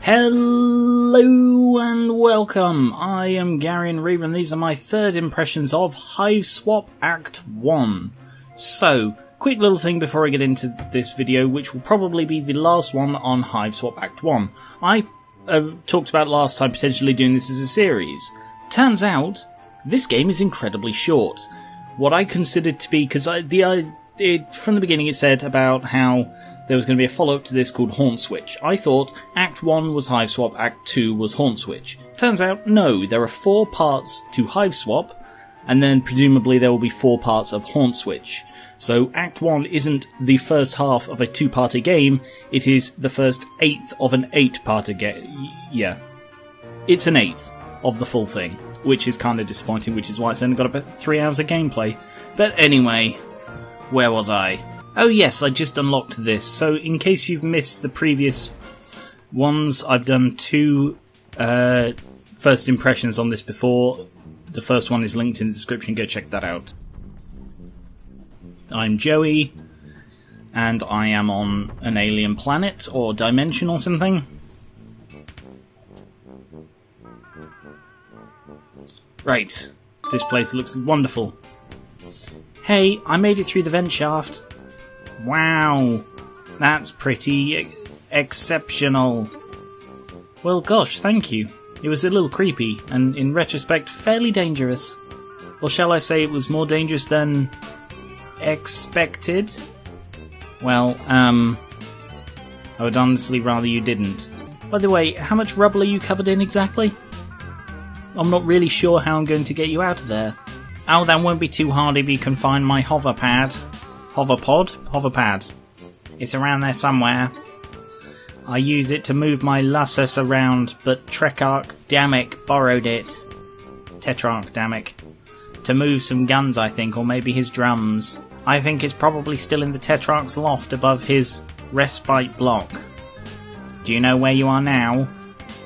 Hello and welcome, I am Geran and these are my third impressions of Hiveswap Act 1. So, quick little thing before I get into this video, which will probably be the last one on Hiveswap Act 1. I talked about last time potentially doing this as a series. Turns out, this game is incredibly short. What I considered to be, because from the beginning it said about how there was going to be a follow-up to this called Haunt Switch. I thought Act 1 was Hiveswap, Act 2 was Haunt Switch. Turns out, no, there are 4 parts to Hiveswap, and then presumably there will be 4 parts of Haunt Switch. So Act 1 isn't the first half of a 2-parter game, it is the first 1/8 of an 8-parter game. Yeah. It's an 1/8 of the full thing, which is kind of disappointing, which is why it's only got about 3 hours of gameplay. But anyway, where was I? Oh yes, I just unlocked this. So in case you've missed the previous ones, I've done 2 first impressions on this before. The first one is linked in the description, go check that out. I'm Joey, and I am on an alien planet or dimension or something. Right, this place looks wonderful. Hey, I made it through the vent shaft. Wow, that's pretty exceptional. Well, gosh, thank you. It was a little creepy, and in retrospect, fairly dangerous. Or shall I say it was more dangerous than expected? Well, I would honestly rather you didn't. By the way, how much rubble are you covered in exactly? I'm not really sure how I'm going to get you out of there. Oh, that won't be too hard if you can find my hoverpad. Hoverpad. It's around there somewhere. I use it to move my lassus around, but Tetrarch borrowed it. To move some guns, I think, or maybe his drums. I think it's probably still in the Tetrarch's loft above his respite block. Do you know where you are now?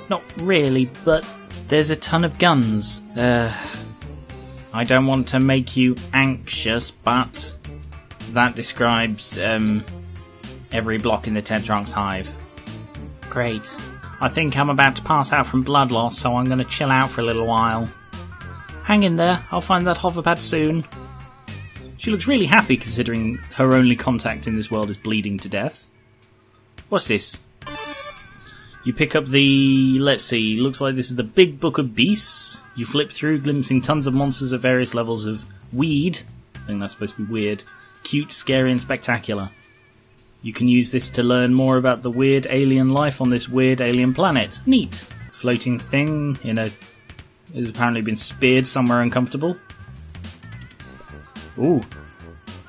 Not really, but there's a ton of guns. I don't want to make you anxious, but that describes every block in the Tetrarch's hive. Great. I think I'm about to pass out from blood loss, so I'm going to chill out for a little while. Hang in there, I'll find that hoverpad soon. She looks really happy considering her only contact in this world is bleeding to death. What's this? You pick up the, let's see, looks like this is the Big Book of Beasts. You flip through, glimpsing tons of monsters at various levels of weed. I think that's supposed to be weird. Cute, scary and spectacular. You can use this to learn more about the weird alien life on this weird alien planet. Neat. Floating thing has apparently been speared somewhere uncomfortable. Ooh.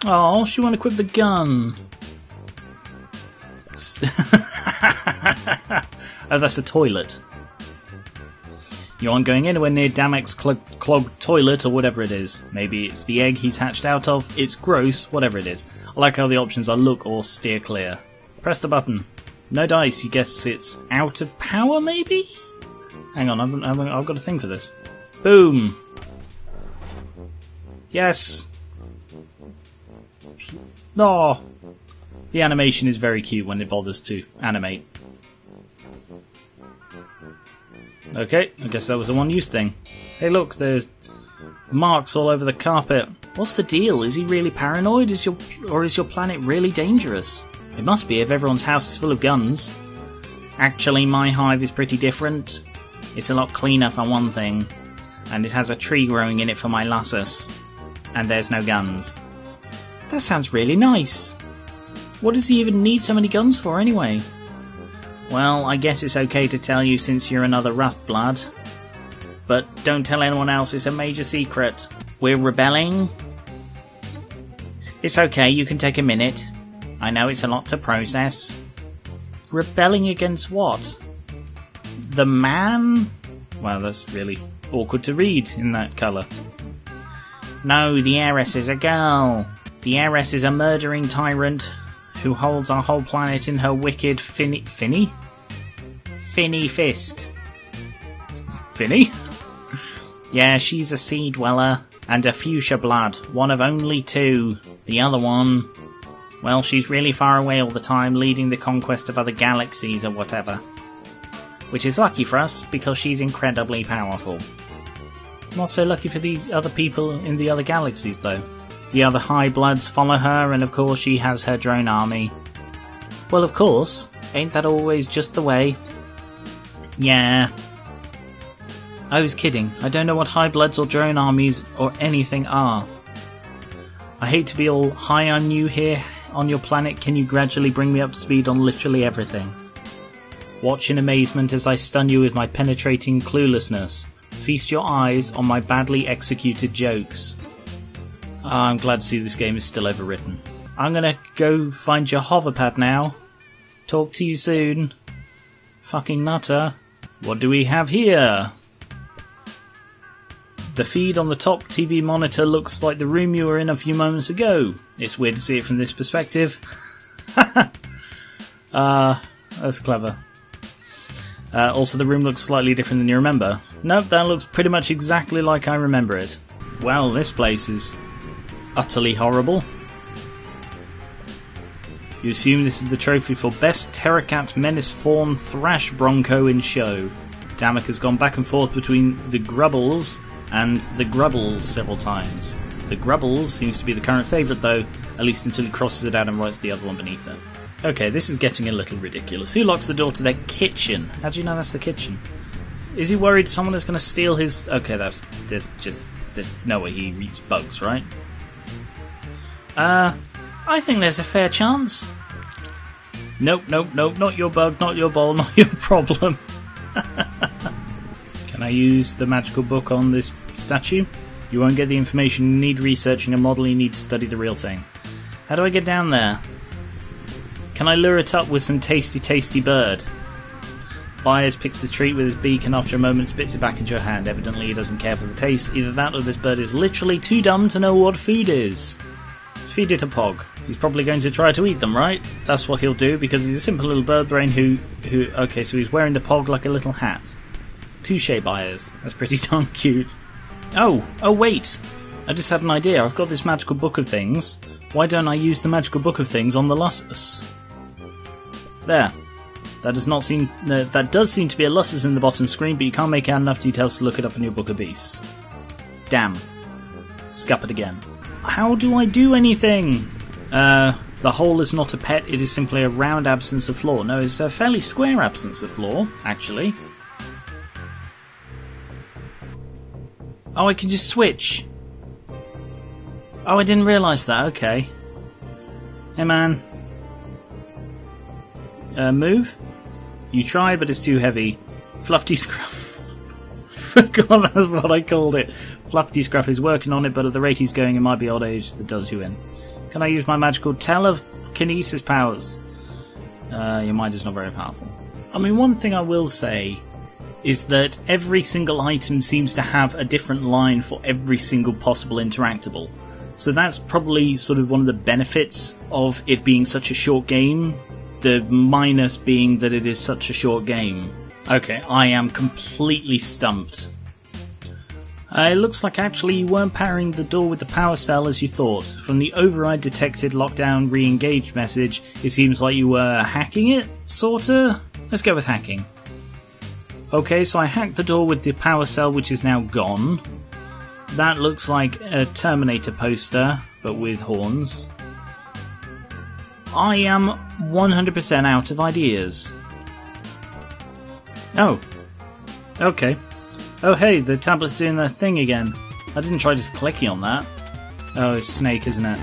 Oh, she won't equip the gun. Oh, that's a toilet. You aren't going anywhere near Damek's clogged toilet or whatever it is. Maybe it's the egg he's hatched out of, it's gross, whatever it is. I like how the options are look or steer clear. Press the button. No dice, you guess it's out of power maybe? Hang on, I've got a thing for this. Boom! Yes! No! The animation is very cute when it bothers to animate. Okay, I guess that was a one-use thing. Hey look, there's marks all over the carpet. What's the deal? Is he really paranoid? Is your planet really dangerous? It must be if everyone's house is full of guns. Actually, my hive is pretty different. It's a lot cleaner for one thing. And it has a tree growing in it for my lassus. And there's no guns. That sounds really nice. What does he even need so many guns for anyway? Well, I guess it's okay to tell you since you're another Rustblood. But don't tell anyone else, it's a major secret. We're rebelling. It's okay, you can take a minute. I know it's a lot to process. Rebelling against what? The man? Well, that's really awkward to read in that colour. No, the heiress is a girl. The heiress is a murdering tyrant who holds our whole planet in her wicked finny fist. Finny? Yeah, she's a sea dweller and a fuchsia blood, one of only 2. The other one, well, she's really far away all the time, leading the conquest of other galaxies or whatever. which is lucky for us because she's incredibly powerful. Not so lucky for the other people in the other galaxies though. The other High Bloods follow her, and of course she has her drone army. Well, of course, ain't that always just the way? Yeah. I was kidding. I don't know what High Bloods or drone armies or anything are. I hate to be all high on you here on your planet. Can you gradually bring me up to speed on literally everything? Watch in amazement as I stun you with my penetrating cluelessness. Feast your eyes on my badly executed jokes. I'm glad to see this game is still overwritten. I'm gonna go find your hoverpad now. Talk to you soon. Fucking nutter. What do we have here? The feed on the top TV monitor looks like the room you were in a few moments ago. It's weird to see it from this perspective. That's clever. Also, the room looks slightly different than you remember. Nope, that looks pretty much exactly like I remember it. Well, this place is utterly horrible. You assume this is the trophy for Best Terracat Menace Fawn Thrash Bronco in Show. Damek has gone back and forth between the Grubbles and the Grubbles several times. The Grubbles seems to be the current favourite though, at least until he crosses it out and writes the other one beneath it. Okay, this is getting a little ridiculous. Who locks the door to their kitchen? How do you know that's the kitchen? Is he worried someone is going to steal his... Okay, there's no way he eats bugs, right? I think there's a fair chance. Nope, not your bug, not your ball, not your problem. Can I use the magical book on this statue? You won't get the information you need researching a model, you need to study the real thing. How do I get down there? Can I lure it up with some tasty bird? Byers picks the treat with his beak and after a moment spits it back into your hand. Evidently he doesn't care for the taste. Either that or this bird is literally too dumb to know what food is. Let's feed it a pog. He's probably going to try to eat them, right? That's what he'll do because he's a simple little bird brain who... Okay, so he's wearing the pog like a little hat. Touché, Byers. That's pretty darn cute. Oh wait! I just had an idea. I've got this magical book of things. Why don't I use the magical book of things on the Lussus? There. That does seem to be a Lussus in the bottom screen, but you can't make out enough details to look it up in your book of beasts. Damn. Scup it again. How do I do anything? The hole is not a pet, it is simply a round absence of floor. No, it's a fairly square absence of floor, actually. Oh, I can just switch. Oh, I didn't realise that, okay. Hey man. Move? You try, but it's too heavy. Fluffy Scruff. God, that's what I called it. Fluffy Scruff is working on it, but at the rate he's going, it might be old age that does you in. Can I use my magical telekinesis powers? Your mind is not very powerful. I mean, one thing I will say is that every single item seems to have a different line for every single possible interactable. So that's probably sort of one of the benefits of it being such a short game. The minus being that it is such a short game. Okay, I am completely stumped. It looks like actually you weren't powering the door with the power cell as you thought. From the override detected lockdown re-engaged message, it seems like you were hacking it, sorta? Let's go with hacking. Okay, so I hacked the door with the power cell which is now gone. That looks like a Terminator poster, but with horns. I am 100% out of ideas. Oh. Okay. Oh hey, the tablet's doing their thing again. I didn't try just clicking on that. Oh, it's Snake, isn't it?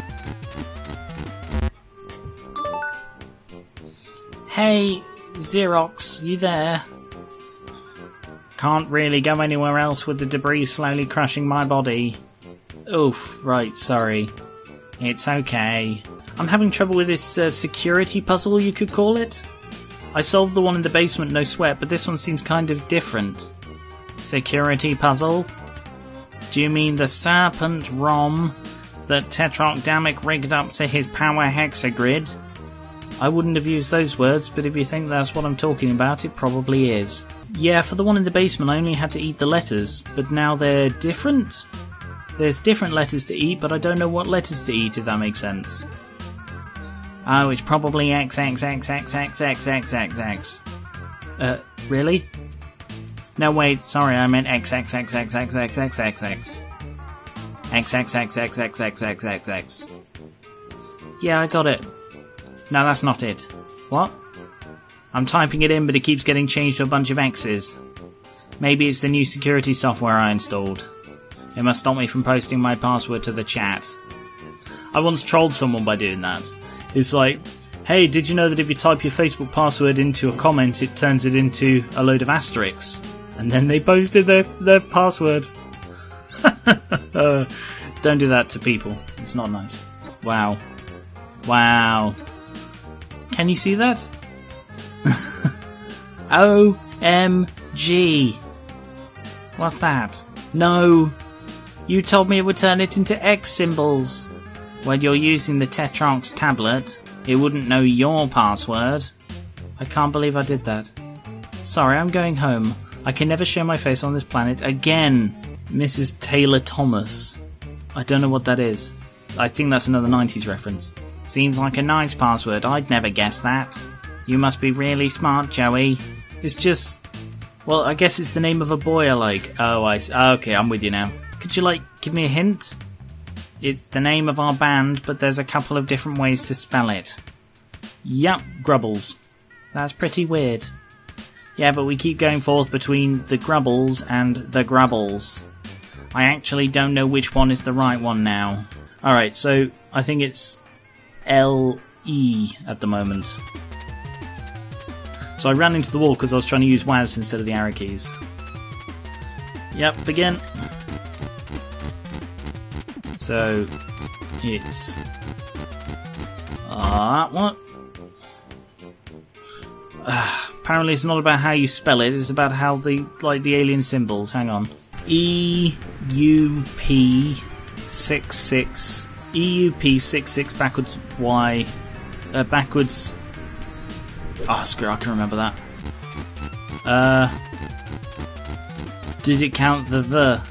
Hey, Xerox, you there? Can't really go anywhere else with the debris slowly crushing my body. Oof, right, sorry. It's okay. I'm having trouble with this security puzzle, you could call it. I solved the one in the basement, no sweat, but this one seems kind of different. Security puzzle? Do you mean the serpent ROM that Tetrarch Damek rigged up to his power hexagrid? I wouldn't have used those words, but if you think that's what I'm talking about, it probably is. Yeah, for the one in the basement I only had to eat the letters, but now they're different? There's different letters to eat, but I don't know what letters to eat, if that makes sense. Oh, it's probably XXXXXXXXX. Really? No, wait, sorry, I meant XXXXXXXXX. XXXXXXXXX. Yeah, I got it. No, that's not it. What? I'm typing it in, but it keeps getting changed to a bunch of X's. Maybe it's the new security software I installed. It must stop me from posting my password to the chat. I once trolled someone by doing that. It's like, hey, did you know that if you type your Facebook password into a comment, it turns it into a load of asterisks? And then they posted their password. Don't do that to people. It's not nice. Wow. Wow. Can you see that? OMG. What's that? No. You told me it would turn it into X symbols. When you're using the Tetrarch's tablet, it wouldn't know your password. I can't believe I did that. Sorry, I'm going home. I can never show my face on this planet again. Mrs. Taylor Thomas. I don't know what that is. I think that's another 90s reference. Seems like a nice password. I'd never guess that. You must be really smart, Joey. It's just... Well, I guess it's the name of a boy I like. Oh, okay, I'm with you now. Could you, give me a hint? It's the name of our band, but there's a couple of different ways to spell it. Yup, Grubbles. That's pretty weird. Yeah, but we keep going forth between the Grubbles and the Grubbles. I actually don't know which one is the right one now. Alright, so I think it's L-E at the moment. So I ran into the wall because I was trying to use WAS instead of the arrow keys. Yep, begin. So it's what? Apparently it's not about how you spell it, it's about how the alien symbols. Hang on. EUP66 EUP66 backwards Y backwards. Oh, screw, I can remember that. Did it count the?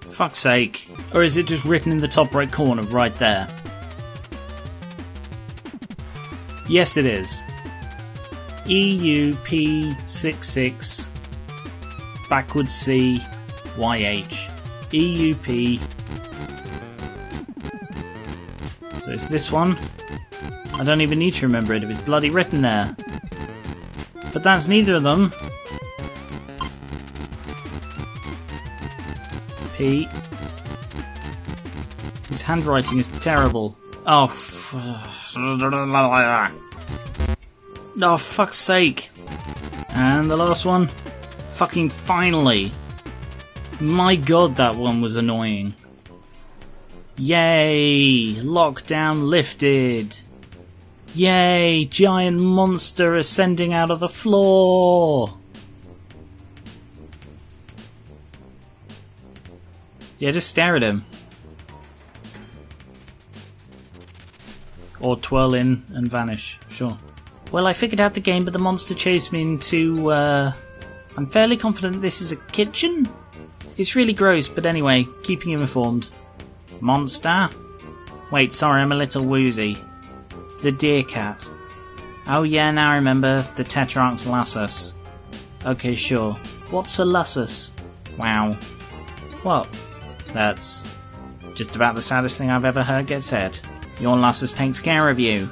Fuck's sake. Or is it just written in the top right corner right there? Yes, it is. EUP66 backwards C YH. EUP. So it's this one. I don't even need to remember it if it's bloody written there. But that's neither of them. P. His handwriting is terrible. Oh, oh, fuck's sake. And the last one. Fucking finally. My god, that one was annoying. Yay! Lockdown lifted. Yay! Giant monster ascending out of the floor. Yeah, just stare at him. Or twirl in and vanish, sure. Well, I figured out the game, but the monster chased me into, I'm fairly confident this is a kitchen? It's really gross, but anyway, keeping you informed. Monster? Wait, sorry, I'm a little woozy. The deercat. Oh yeah, now I remember. The Tetrarch's Lassus. Okay, sure. What's a Lassus? Wow. What? That's just about the saddest thing I've ever heard get said. Your Lassus takes care of you.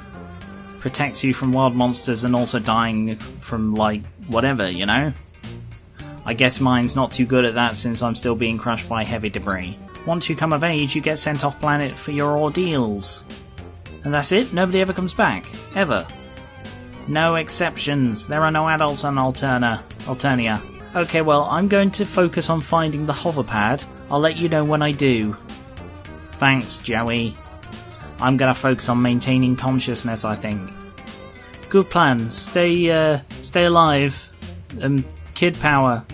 Protects you from wild monsters and also dying from, whatever, you know? I guess mine's not too good at that since I'm still being crushed by heavy debris. Once you come of age, you get sent off planet for your ordeals. And that's it? Nobody ever comes back? Ever? No exceptions. There are no adults on Alternia. Okay, well, I'm going to focus on finding the hoverpad. I'll let you know when I do. Thanks, Joey. I'm gonna focus on maintaining consciousness, I think. Good plan. Stay alive. Kid power.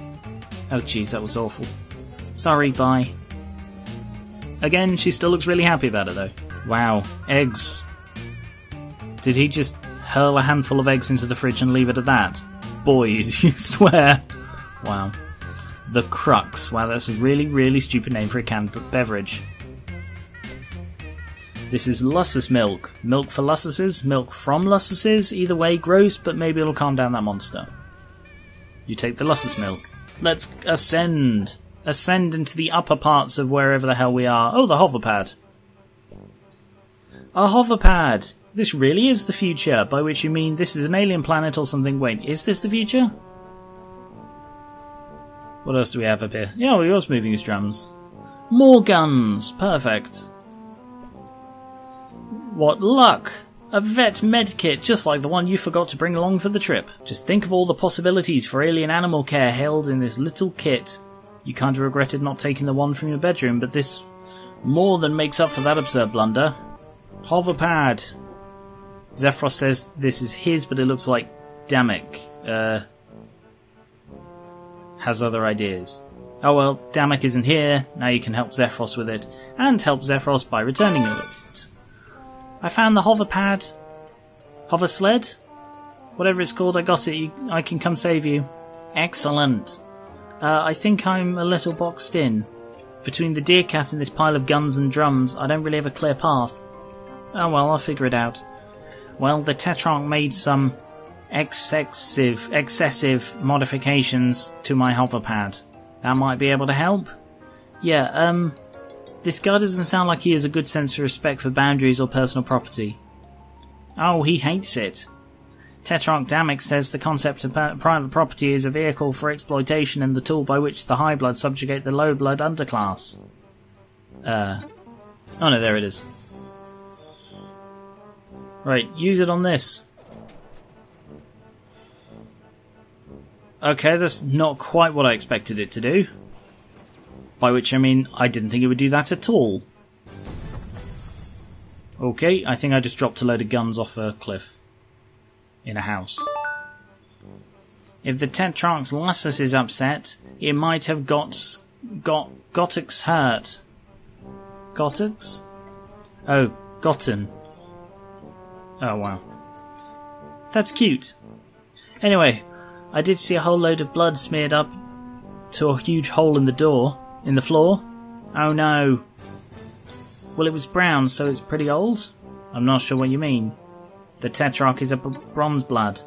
Oh jeez, that was awful. Sorry, bye. Again, she still looks really happy about it though. Wow, eggs. Did he just hurl a handful of eggs into the fridge and leave it at that? Boys, you swear. Wow. The Crux. Wow, that's a really, really stupid name for a canned beverage. This is Lussus milk. Milk for Lussuses, milk from Lussuses. Either way, gross, but maybe it'll calm down that monster. You take the Lussus milk. Let's ascend. Ascend into the upper parts of wherever the hell we are. Oh, the hoverpad. A hoverpad! This really is the future, by which you mean this is an alien planet or something. Wait, is this the future? What else do we have up here? Yeah, well, he was moving his drums. More guns! Perfect. What luck! A vet medkit, just like the one you forgot to bring along for the trip. Just think of all the possibilities for alien animal care held in this little kit. You kind of regretted not taking the one from your bedroom, but this more than makes up for that absurd blunder. Hoverpad. Zephyros says this is his, but it looks like Damek has other ideas. Oh well, Damek isn't here, now you can help Zephyros with it, and help Zephyros by returning it. I found the hoverpad. Hover sled? Whatever it's called, I got it. I can come save you. Excellent. I think I'm a little boxed in. Between the deercat and this pile of guns and drums, I don't really have a clear path. Oh well, I'll figure it out. Well, the Tetrarch made some excessive modifications to my hoverpad. That might be able to help? Yeah, this guy doesn't sound like he has a good sense of respect for boundaries or personal property. Oh, he hates it. Tetrarch Damek says the concept of private property is a vehicle for exploitation and the tool by which the high blood subjugate the low blood underclass. Oh no, there it is. Right, use it on this. Okay, that's not quite what I expected it to do. By which I mean, I didn't think it would do that at all. Okay, I think I just dropped a load of guns off a cliff. In a house. If the Tetrarch's Lussus is upset, it might have Gottix hurt. Gottix? Oh, gotten. Oh wow. That's cute. Anyway, I did see a whole load of blood smeared up to a huge hole in the door. In the floor? Oh no. Well, it was brown, so it's pretty old? I'm not sure what you mean. The Tetrarch is a bronze blood,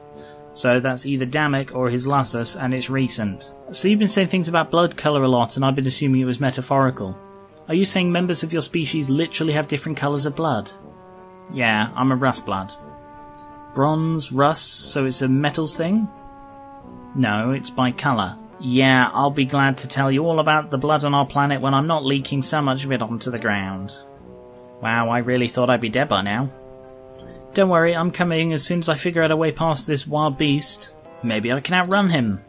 so that's either Damek or his Lussus, and it's recent. So you've been saying things about blood colour a lot, and I've been assuming it was metaphorical. Are you saying members of your species literally have different colours of blood? Yeah, I'm a rust blood. Bronze, rust, so it's a metals thing? No, it's by colour. Yeah, I'll be glad to tell you all about the blood on our planet when I'm not leaking so much of it onto the ground. Wow, I really thought I'd be dead by now. Don't worry, I'm coming as soon as I figure out a way past this wild beast. Maybe I can outrun him.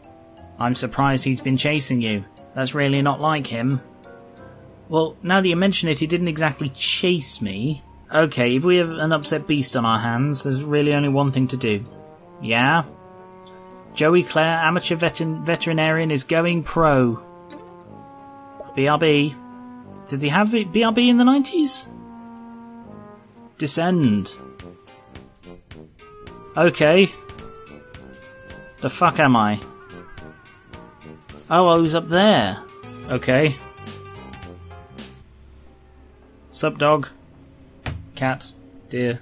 I'm surprised he's been chasing you. That's really not like him. Well, now that you mention it, he didn't exactly chase me. Okay, if we have an upset beast on our hands, there's really only one thing to do. Yeah? Joey Clare, amateur veterinarian, is going pro. BRB. Did they have it BRB in the 90s? Descend. Okay. The fuck am I? Oh, I was up there. Okay. Sup, dog? Cat? Deer?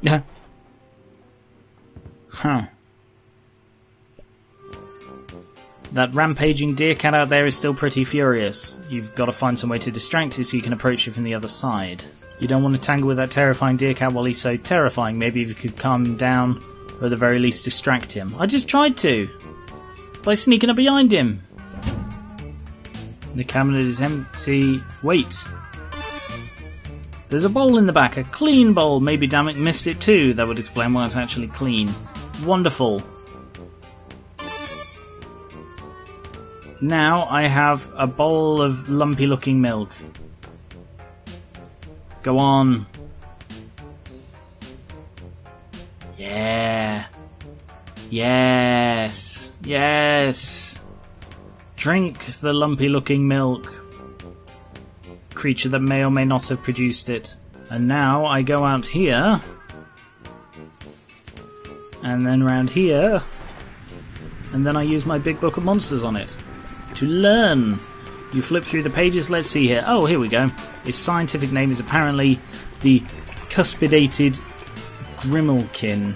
Yeah. Huh. That rampaging deercat out there is still pretty furious. You've got to find some way to distract it so you can approach it from the other side. You don't want to tangle with that terrifying deercat while he's so terrifying. Maybe if you could calm him down, or at the very least distract him. I just tried to! By sneaking up behind him! The cabinet is empty. Wait! There's a bowl in the back, a clean bowl. Maybe Damek missed it too. That would explain why it's actually clean. Wonderful. Now I have a bowl of lumpy looking milk. Go on. Yeah. Yes. Yes. Drink the lumpy looking milk. Creature that may or may not have produced it. And now I go out here And then around here. And then I use my big book of monsters on it. To learn. You flip through the pages, let's see here. Oh, here we go. Its scientific name is apparently the cuspidated grimalkin.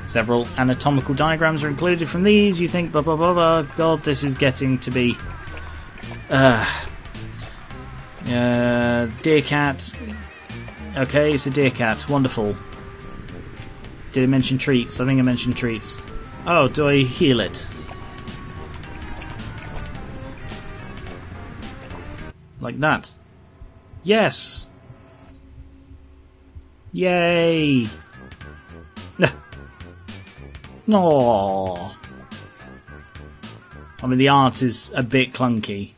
Several anatomical diagrams are included from these. You think, blah blah blah blah. God, this is getting to be. Deercat. Okay, it's a deercat. Wonderful. Did I mention treats? I think I mentioned treats. Oh, do I heal it? Like that. Yes! Yay! No. I mean, the art is a bit clunky.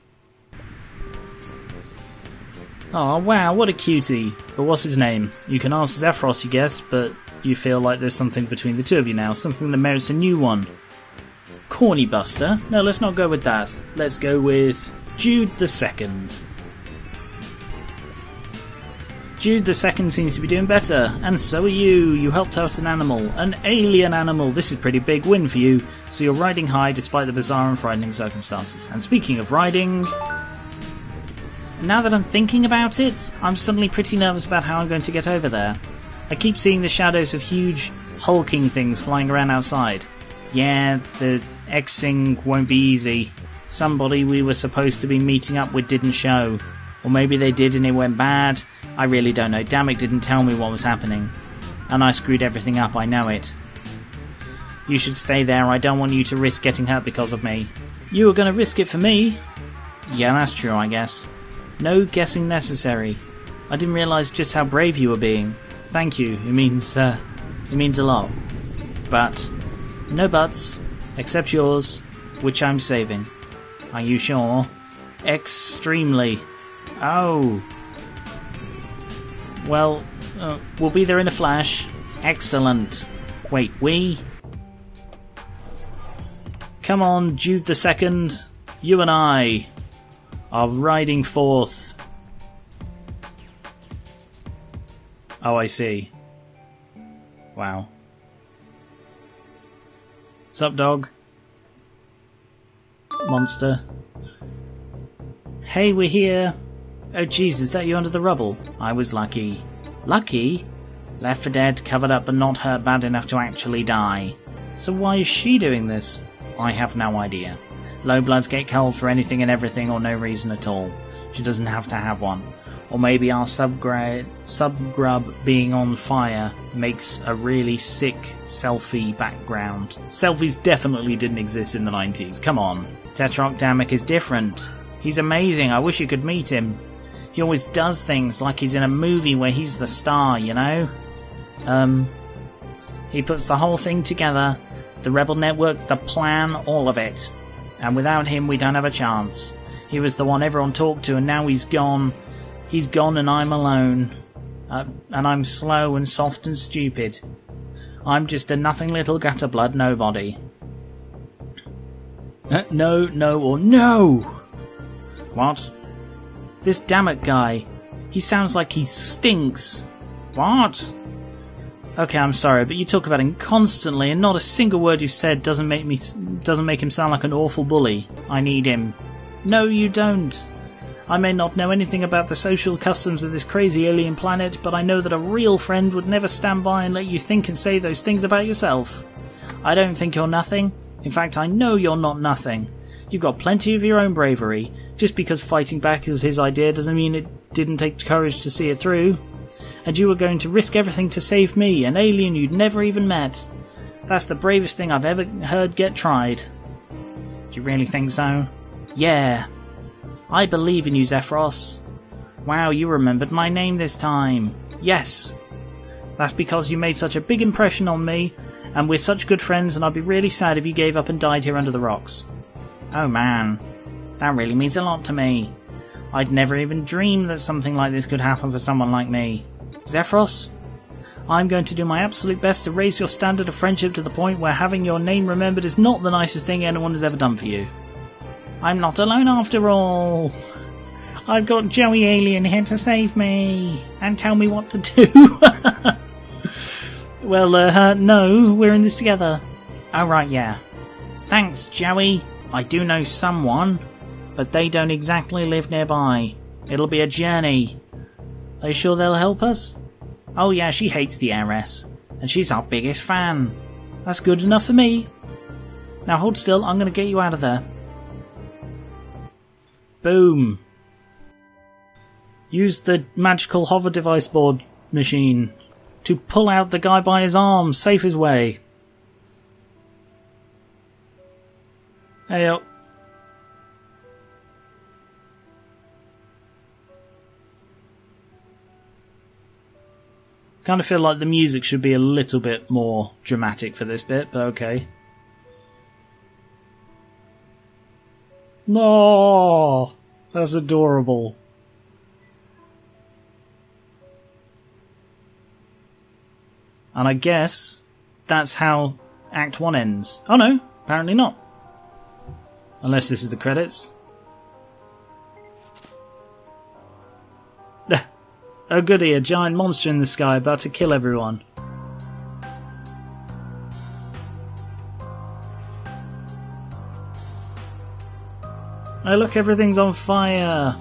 Oh wow, what a cutie. But what's his name? You can ask Zephyros, you guess, but you feel like there's something between the two of you now. Something that merits a new one. Corny Buster? No, let's not go with that. Let's go with Jude the Second. Jude the Second seems to be doing better, and so are you. You helped out an animal, an alien animal. This is a pretty big win for you, so you're riding high despite the bizarre and frightening circumstances. And speaking of riding, now that I'm thinking about it, I'm suddenly pretty nervous about how I'm going to get over there. I keep seeing the shadows of huge, hulking things flying around outside. Yeah, the X-Sing won't be easy. Somebody we were supposed to be meeting up with didn't show. Or maybe they did and it went bad. I really don't know. Damn, it didn't tell me what was happening. And I screwed everything up, I know it. You should stay there. I don't want you to risk getting hurt because of me. You were going to risk it for me? Yeah, that's true, I guess. No guessing necessary. I didn't realise just how brave you were being. Thank you. It means a lot. But no buts, except yours, which I'm saving. Are you sure? Extremely. Oh. Well, we'll be there in a flash. Excellent. Wait, we? Come on, Jude the Second. You and I are riding forth. Oh, I see. Wow. Sup, dog? Monster. Hey, we're here. Oh jeez, is that you under the rubble? I was lucky. Lucky? Left for dead, covered up but not hurt bad enough to actually die. So why is she doing this? I have no idea. Low bloods get culled for anything and everything or no reason at all. She doesn't have to have one. Or maybe our subgrub being on fire makes a really sick selfie background. Selfies definitely didn't exist in the 90s, come on. Tetrarch Damek is different. He's amazing, I wish you could meet him. He always does things like he's in a movie where he's the star, you know? He puts the whole thing together, the Rebel Network, the plan, all of it. And without him we don't have a chance. He was the one everyone talked to and now he's gone. He's gone and I'm alone. And I'm slow and soft and stupid. I'm just a nothing little gutter blood nobody. No, or no! What? This Dammit guy. He sounds like he stinks. What? Okay, I'm sorry, but you talk about him constantly and not a single word you've said doesn't make him sound like an awful bully. I need him. No, you don't. I may not know anything about the social customs of this crazy alien planet, but I know that a real friend would never stand by and let you think and say those things about yourself. I don't think you're nothing. In fact, I know you're not nothing. You've got plenty of your own bravery. Just because fighting back is his idea doesn't mean it didn't take courage to see it through. And you were going to risk everything to save me, an alien you'd never even met. That's the bravest thing I've ever heard get tried. Do you really think so? Yeah. I believe in you, Zephyros. Wow, you remembered my name this time. Yes. That's because you made such a big impression on me, and we're such good friends, and I'd be really sad if you gave up and died here under the rocks. Oh man, that really means a lot to me. I'd never even dreamed that something like this could happen for someone like me. Zephyros, I'm going to do my absolute best to raise your standard of friendship to the point where having your name remembered is not the nicest thing anyone has ever done for you. I'm not alone after all. I've got Joey Alien here to save me and tell me what to do. Well, no, we're in this together. Oh, right, yeah. Thanks, Joey. I do know someone, but they don't exactly live nearby. It'll be a journey. Are you sure they'll help us? Oh yeah, she hates the heiress, and she's our biggest fan. That's good enough for me. Now hold still, I'm going to get you out of there. Boom. Use the magical hover device board machine to pull out the guy by his arm, safe his way. Hey up. Kind of feel like the music should be a little bit more dramatic for this bit, but okay. No, that's adorable. And I guess that's how Act 1 ends. Oh no, apparently not. Unless this is the credits. Oh goody, a giant monster in the sky about to kill everyone. Oh look, everything's on fire.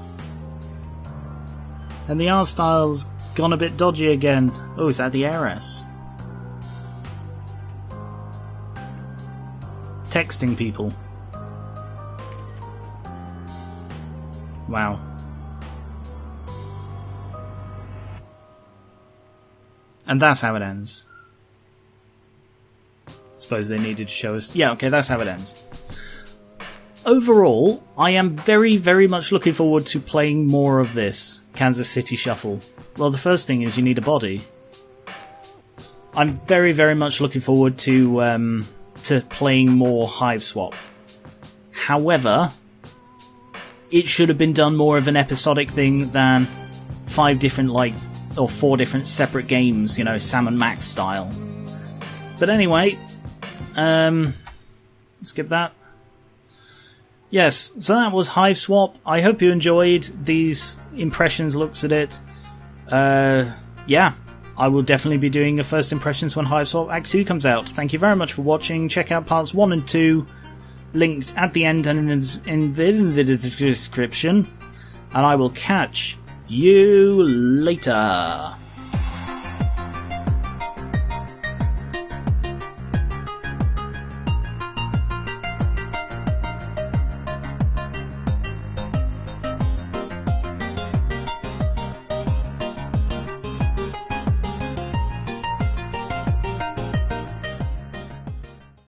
And the art style's gone a bit dodgy again. Oh, is that the heiress? Texting people. Wow. And that's how it ends. Suppose they needed to show us... Yeah, okay, that's how it ends. Overall, I am very, very much looking forward to playing more of this Kansas City Shuffle. Well, the first thing is you need a body. I'm very, very much looking forward to playing more Hiveswap. However, it should have been done more of an episodic thing than 5 different, or 4 different separate games, you know, Sam and Max style. But anyway, skip that. Yes, so that was Hiveswap. I hope you enjoyed these impressions, looks at it. Yeah, I will definitely be doing a first impressions when Hiveswap Act 2 comes out. Thank you very much for watching. Check out parts 1 and 2, linked at the end and in the description. And I will catch you later.